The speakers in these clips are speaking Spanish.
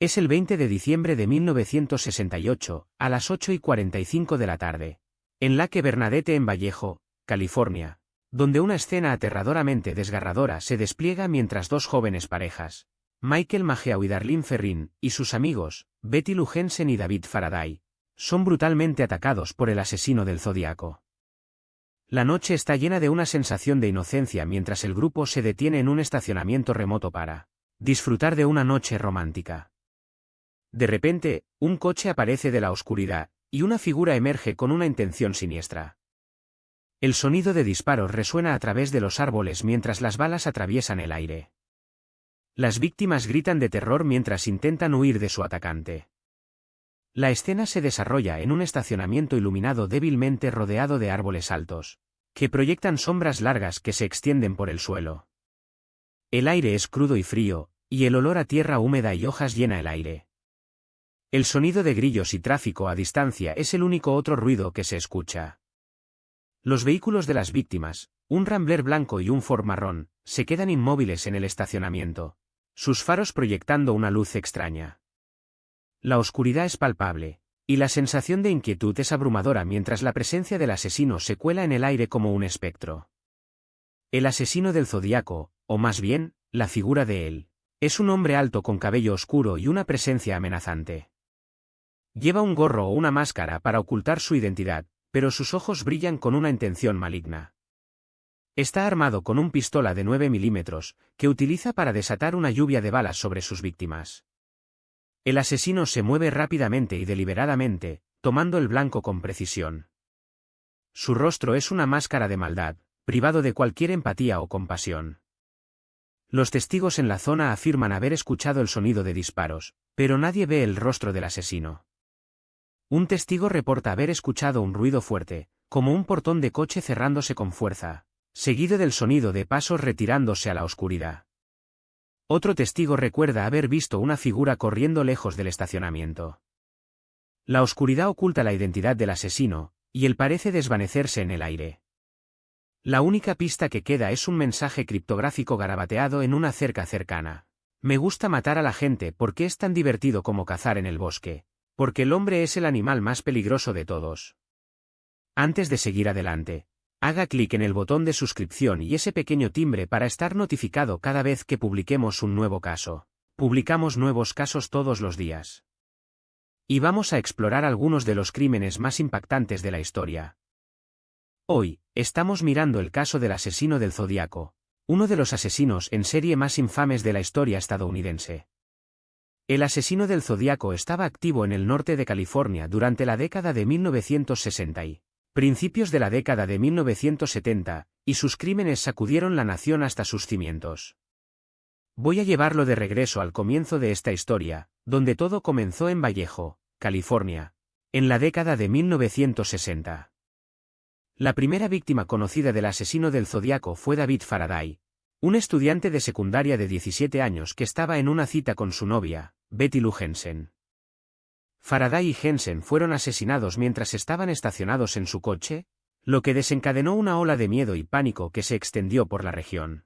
Es el 20 de diciembre de 1968, a las 8:45 de la tarde. En Lake Bernadette en Vallejo, California, donde una escena aterradoramente desgarradora se despliega mientras dos jóvenes parejas, Michael Mageau y Darlene Ferrin, y sus amigos, Betty Lou Jensen y David Faraday, son brutalmente atacados por el asesino del Zodíaco. La noche está llena de una sensación de inocencia mientras el grupo se detiene en un estacionamiento remoto para disfrutar de una noche romántica. De repente, un coche aparece de la oscuridad, y una figura emerge con una intención siniestra. El sonido de disparos resuena a través de los árboles mientras las balas atraviesan el aire. Las víctimas gritan de terror mientras intentan huir de su atacante. La escena se desarrolla en un estacionamiento iluminado débilmente rodeado de árboles altos, que proyectan sombras largas que se extienden por el suelo. El aire es crudo y frío, y el olor a tierra húmeda y hojas llena el aire. El sonido de grillos y tráfico a distancia es el único otro ruido que se escucha. Los vehículos de las víctimas, un Rambler blanco y un Ford marrón, se quedan inmóviles en el estacionamiento, sus faros proyectando una luz extraña. La oscuridad es palpable, y la sensación de inquietud es abrumadora mientras la presencia del asesino se cuela en el aire como un espectro. El asesino del Zodíaco, o más bien, la figura de él, es un hombre alto con cabello oscuro y una presencia amenazante. Lleva un gorro o una máscara para ocultar su identidad, pero sus ojos brillan con una intención maligna. Está armado con un pistola de 9 milímetros, que utiliza para desatar una lluvia de balas sobre sus víctimas. El asesino se mueve rápidamente y deliberadamente, tomando el blanco con precisión. Su rostro es una máscara de maldad, privado de cualquier empatía o compasión. Los testigos en la zona afirman haber escuchado el sonido de disparos, pero nadie ve el rostro del asesino. Un testigo reporta haber escuchado un ruido fuerte, como un portón de coche cerrándose con fuerza, seguido del sonido de pasos retirándose a la oscuridad. Otro testigo recuerda haber visto una figura corriendo lejos del estacionamiento. La oscuridad oculta la identidad del asesino, y él parece desvanecerse en el aire. La única pista que queda es un mensaje criptográfico garabateado en una cerca cercana. Me gusta matar a la gente porque es tan divertido como cazar en el bosque, porque el hombre es el animal más peligroso de todos. Antes de seguir adelante, haga clic en el botón de suscripción y ese pequeño timbre para estar notificado cada vez que publiquemos un nuevo caso. Publicamos nuevos casos todos los días. Y vamos a explorar algunos de los crímenes más impactantes de la historia. Hoy, estamos mirando el caso del asesino del Zodíaco, uno de los asesinos en serie más infames de la historia estadounidense. El asesino del Zodíaco estaba activo en el norte de California durante la década de 1960 y principios de la década de 1970, y sus crímenes sacudieron la nación hasta sus cimientos. Voy a llevarlo de regreso al comienzo de esta historia, donde todo comenzó en Vallejo, California, en la década de 1960. La primera víctima conocida del asesino del Zodíaco fue David Faraday, un estudiante de secundaria de 17 años que estaba en una cita con su novia, Betty Lou Jensen. Faraday y Jensen fueron asesinados mientras estaban estacionados en su coche, lo que desencadenó una ola de miedo y pánico que se extendió por la región.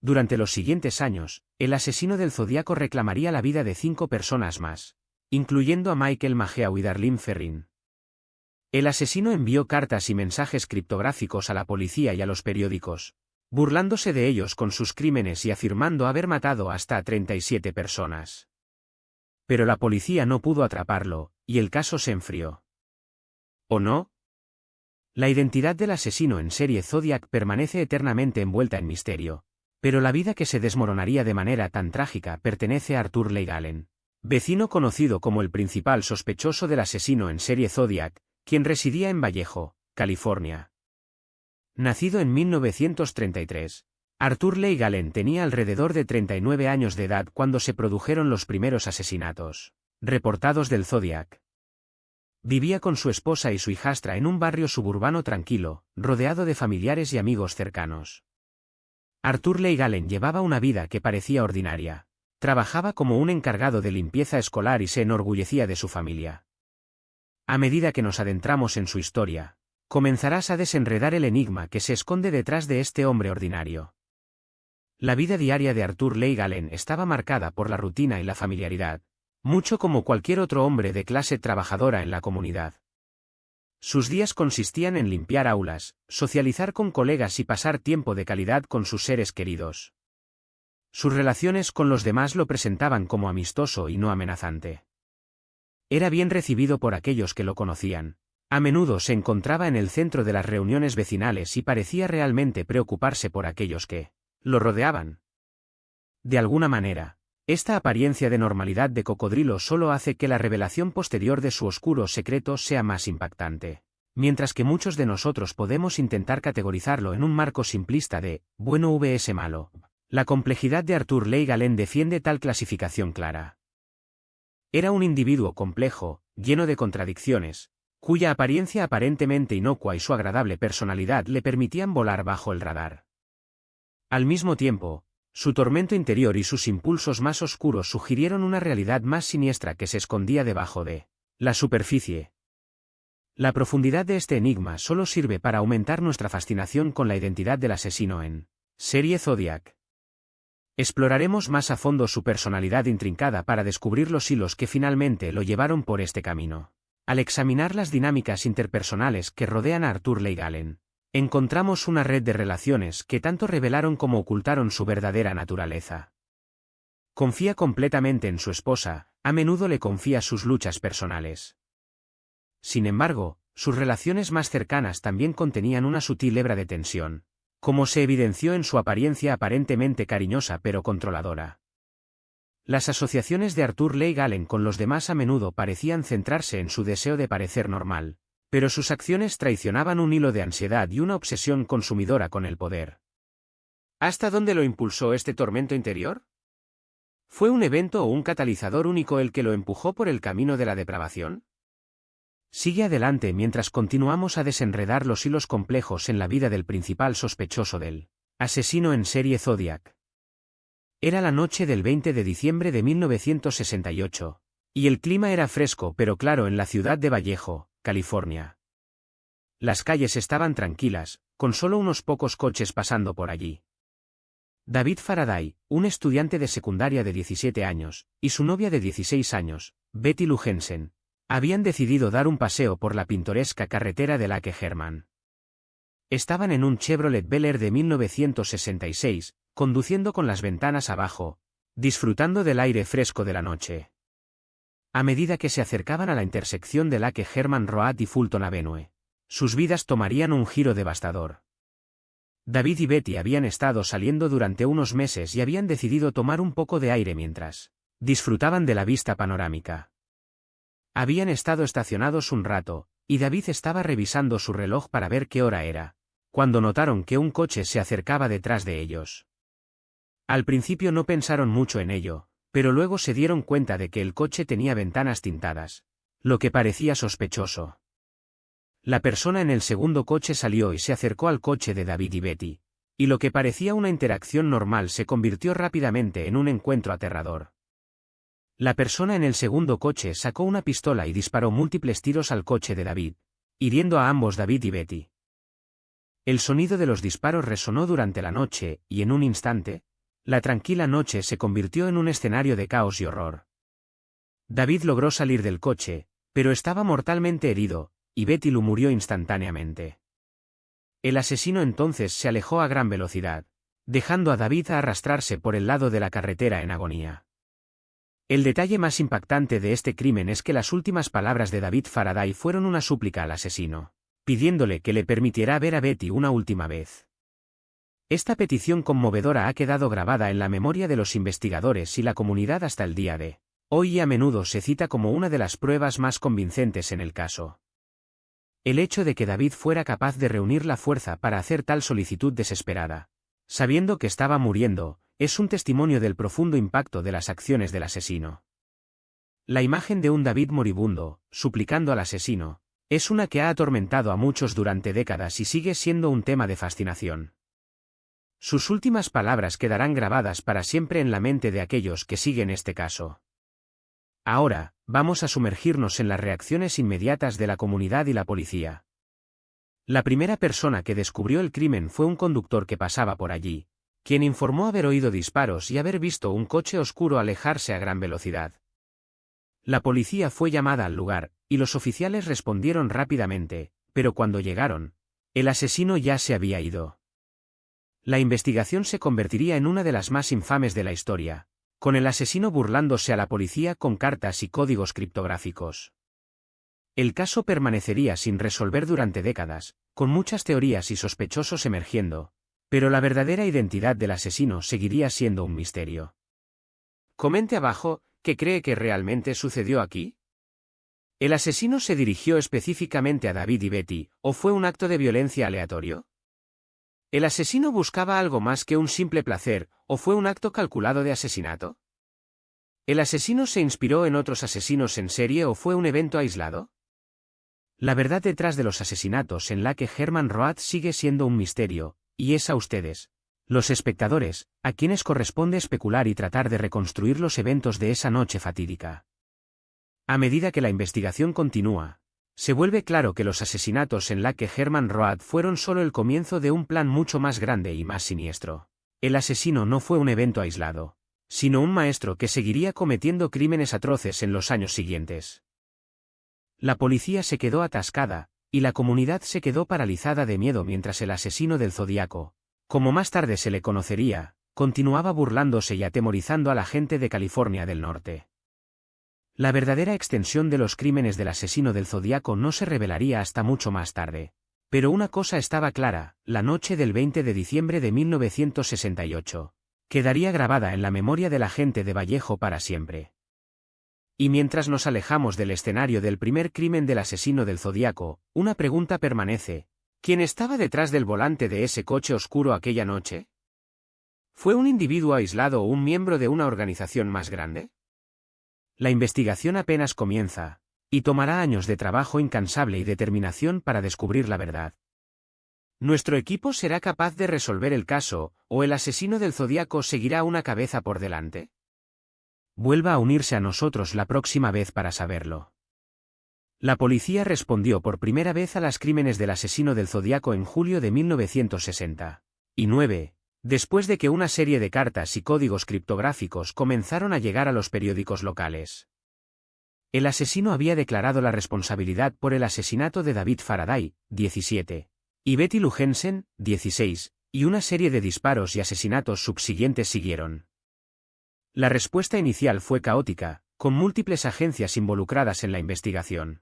Durante los siguientes años, el asesino del Zodíaco reclamaría la vida de 5 personas más, incluyendo a Michael Mageau y Darlene Ferrin. El asesino envió cartas y mensajes criptográficos a la policía y a los periódicos, burlándose de ellos con sus crímenes y afirmando haber matado hasta a 37 personas. Pero la policía no pudo atraparlo, y el caso se enfrió. ¿O no? La identidad del asesino en serie Zodiac permanece eternamente envuelta en misterio, pero la vida que se desmoronaría de manera tan trágica pertenece a Arthur Leigh Allen, vecino conocido como el principal sospechoso del asesino en serie Zodiac, quien residía en Vallejo, California. Nacido en 1933, Arthur Leigh Allen tenía alrededor de 39 años de edad cuando se produjeron los primeros asesinatos reportados del Zodiac. Vivía con su esposa y su hijastra en un barrio suburbano tranquilo, rodeado de familiares y amigos cercanos. Arthur Leigh Allen llevaba una vida que parecía ordinaria. Trabajaba como un encargado de limpieza escolar y se enorgullecía de su familia. A medida que nos adentramos en su historia, comenzarás a desenredar el enigma que se esconde detrás de este hombre ordinario. La vida diaria de Arthur Leigh Allen estaba marcada por la rutina y la familiaridad, mucho como cualquier otro hombre de clase trabajadora en la comunidad. Sus días consistían en limpiar aulas, socializar con colegas y pasar tiempo de calidad con sus seres queridos. Sus relaciones con los demás lo presentaban como amistoso y no amenazante. Era bien recibido por aquellos que lo conocían. A menudo se encontraba en el centro de las reuniones vecinales y parecía realmente preocuparse por aquellos que lo rodeaban. De alguna manera, esta apariencia de normalidad de cocodrilo solo hace que la revelación posterior de su oscuro secreto sea más impactante. Mientras que muchos de nosotros podemos intentar categorizarlo en un marco simplista de bueno vs malo, la complejidad de Arthur Leigh Allen defiende tal clasificación clara. Era un individuo complejo, lleno de contradicciones, cuya apariencia aparentemente inocua y su agradable personalidad le permitían volar bajo el radar. Al mismo tiempo, su tormento interior y sus impulsos más oscuros sugirieron una realidad más siniestra que se escondía debajo de la superficie. La profundidad de este enigma solo sirve para aumentar nuestra fascinación con la identidad del asesino en serie Zodiac. Exploraremos más a fondo su personalidad intrincada para descubrir los hilos que finalmente lo llevaron por este camino. Al examinar las dinámicas interpersonales que rodean a Arthur Leigh Allen, encontramos una red de relaciones que tanto revelaron como ocultaron su verdadera naturaleza. Confía completamente en su esposa, a menudo le confía sus luchas personales. Sin embargo, sus relaciones más cercanas también contenían una sutil hebra de tensión, como se evidenció en su apariencia aparentemente cariñosa pero controladora. Las asociaciones de Arthur Leigh Allen con los demás a menudo parecían centrarse en su deseo de parecer normal, pero sus acciones traicionaban un hilo de ansiedad y una obsesión consumidora con el poder. ¿Hasta dónde lo impulsó este tormento interior? ¿Fue un evento o un catalizador único el que lo empujó por el camino de la depravación? Sigue adelante mientras continuamos a desenredar los hilos complejos en la vida del principal sospechoso del asesino en serie Zodiac. Era la noche del 20 de diciembre de 1968, y el clima era fresco pero claro en la ciudad de Vallejo, California. Las calles estaban tranquilas, con solo unos pocos coches pasando por allí. David Faraday, un estudiante de secundaria de 17 años, y su novia de 16 años, Betty Lou Jensen, habían decidido dar un paseo por la pintoresca carretera de Lake Herman. Estaban en un Chevrolet Bel Air de 1966, conduciendo con las ventanas abajo, disfrutando del aire fresco de la noche. A medida que se acercaban a la intersección de Lake Herman Road y Fulton Avenue, sus vidas tomarían un giro devastador. David y Betty habían estado saliendo durante unos meses y habían decidido tomar un poco de aire mientras disfrutaban de la vista panorámica. Habían estado estacionados un rato, y David estaba revisando su reloj para ver qué hora era, cuando notaron que un coche se acercaba detrás de ellos. Al principio no pensaron mucho en ello, pero luego se dieron cuenta de que el coche tenía ventanas tintadas, lo que parecía sospechoso. La persona en el segundo coche salió y se acercó al coche de David y Betty, y lo que parecía una interacción normal se convirtió rápidamente en un encuentro aterrador. La persona en el segundo coche sacó una pistola y disparó múltiples tiros al coche de David, hiriendo a ambos David y Betty. El sonido de los disparos resonó durante la noche, y en un instante, la tranquila noche se convirtió en un escenario de caos y horror. David logró salir del coche, pero estaba mortalmente herido, y Betty Lou murió instantáneamente. El asesino entonces se alejó a gran velocidad, dejando a David arrastrarse por el lado de la carretera en agonía. El detalle más impactante de este crimen es que las últimas palabras de David Faraday fueron una súplica al asesino, pidiéndole que le permitiera ver a Betty una última vez. Esta petición conmovedora ha quedado grabada en la memoria de los investigadores y la comunidad hasta el día de hoy y a menudo se cita como una de las pruebas más convincentes en el caso. El hecho de que David fuera capaz de reunir la fuerza para hacer tal solicitud desesperada, sabiendo que estaba muriendo, es un testimonio del profundo impacto de las acciones del asesino. La imagen de un David moribundo, suplicando al asesino, es una que ha atormentado a muchos durante décadas y sigue siendo un tema de fascinación. Sus últimas palabras quedarán grabadas para siempre en la mente de aquellos que siguen este caso. Ahora, vamos a sumergirnos en las reacciones inmediatas de la comunidad y la policía. La primera persona que descubrió el crimen fue un conductor que pasaba por allí, quien informó haber oído disparos y haber visto un coche oscuro alejarse a gran velocidad. La policía fue llamada al lugar, y los oficiales respondieron rápidamente, pero cuando llegaron, el asesino ya se había ido. La investigación se convertiría en una de las más infames de la historia, con el asesino burlándose a la policía con cartas y códigos criptográficos. El caso permanecería sin resolver durante décadas, con muchas teorías y sospechosos emergiendo, pero la verdadera identidad del asesino seguiría siendo un misterio. Comente abajo, ¿qué cree que realmente sucedió aquí? ¿El asesino se dirigió específicamente a David y Betty, o fue un acto de violencia aleatorio? ¿El asesino buscaba algo más que un simple placer, o fue un acto calculado de asesinato? ¿El asesino se inspiró en otros asesinos en serie o fue un evento aislado? La verdad detrás de los asesinatos en la que Hermann Roth sigue siendo un misterio, y es a ustedes, los espectadores, a quienes corresponde especular y tratar de reconstruir los eventos de esa noche fatídica. A medida que la investigación continúa, se vuelve claro que los asesinatos en la que Hermann Roth fueron solo el comienzo de un plan mucho más grande y más siniestro. El asesino no fue un evento aislado, sino un maestro que seguiría cometiendo crímenes atroces en los años siguientes. La policía se quedó atascada, y la comunidad se quedó paralizada de miedo mientras el asesino del Zodíaco, como más tarde se le conocería, continuaba burlándose y atemorizando a la gente de California del Norte. La verdadera extensión de los crímenes del asesino del Zodíaco no se revelaría hasta mucho más tarde. Pero una cosa estaba clara, la noche del 20 de diciembre de 1968. Quedaría grabada en la memoria de la gente de Vallejo para siempre. Y mientras nos alejamos del escenario del primer crimen del asesino del Zodíaco, una pregunta permanece: ¿quién estaba detrás del volante de ese coche oscuro aquella noche? ¿Fue un individuo aislado o un miembro de una organización más grande? La investigación apenas comienza, y tomará años de trabajo incansable y determinación para descubrir la verdad. ¿Nuestro equipo será capaz de resolver el caso, o el asesino del Zodíaco seguirá una cabeza por delante? Vuelva a unirse a nosotros la próxima vez para saberlo. La policía respondió por primera vez a los crímenes del asesino del Zodíaco en julio de 1969, después de que una serie de cartas y códigos criptográficos comenzaron a llegar a los periódicos locales. El asesino había declarado la responsabilidad por el asesinato de David Faraday, 17, y Betty Lou Jensen, 16, y una serie de disparos y asesinatos subsiguientes siguieron. La respuesta inicial fue caótica, con múltiples agencias involucradas en la investigación.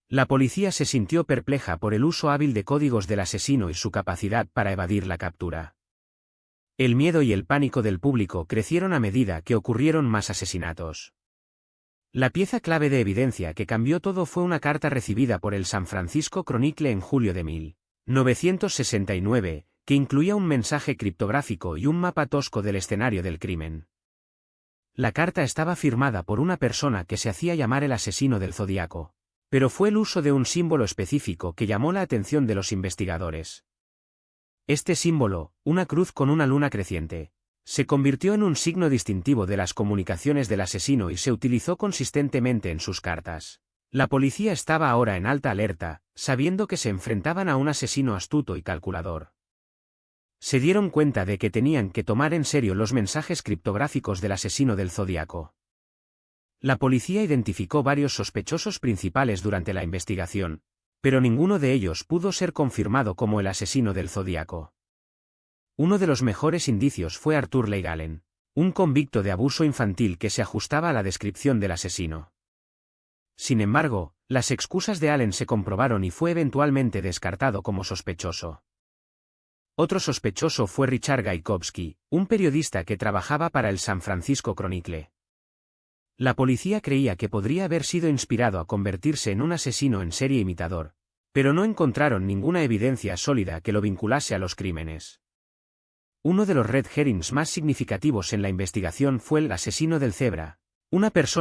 La policía se sintió perpleja por el uso hábil de códigos del asesino y su capacidad para evadir la captura. El miedo y el pánico del público crecieron a medida que ocurrieron más asesinatos. La pieza clave de evidencia que cambió todo fue una carta recibida por el San Francisco Chronicle en julio de 1969, que incluía un mensaje criptográfico y un mapa tosco del escenario del crimen. La carta estaba firmada por una persona que se hacía llamar el asesino del Zodíaco, pero fue el uso de un símbolo específico que llamó la atención de los investigadores. Este símbolo, una cruz con una luna creciente, se convirtió en un signo distintivo de las comunicaciones del asesino y se utilizó consistentemente en sus cartas. La policía estaba ahora en alta alerta, sabiendo que se enfrentaban a un asesino astuto y calculador. Se dieron cuenta de que tenían que tomar en serio los mensajes criptográficos del asesino del Zodíaco. La policía identificó varios sospechosos principales durante la investigación, pero ninguno de ellos pudo ser confirmado como el asesino del Zodíaco. Uno de los mejores indicios fue Arthur Leigh Allen, un convicto de abuso infantil que se ajustaba a la descripción del asesino. Sin embargo, las excusas de Allen se comprobaron y fue eventualmente descartado como sospechoso. Otro sospechoso fue Richard Gaikowski, un periodista que trabajaba para el San Francisco Chronicle. La policía creía que podría haber sido inspirado a convertirse en un asesino en serie imitador, pero no encontraron ninguna evidencia sólida que lo vinculase a los crímenes. Uno de los red herrings más significativos en la investigación fue el asesino del Zebra, una persona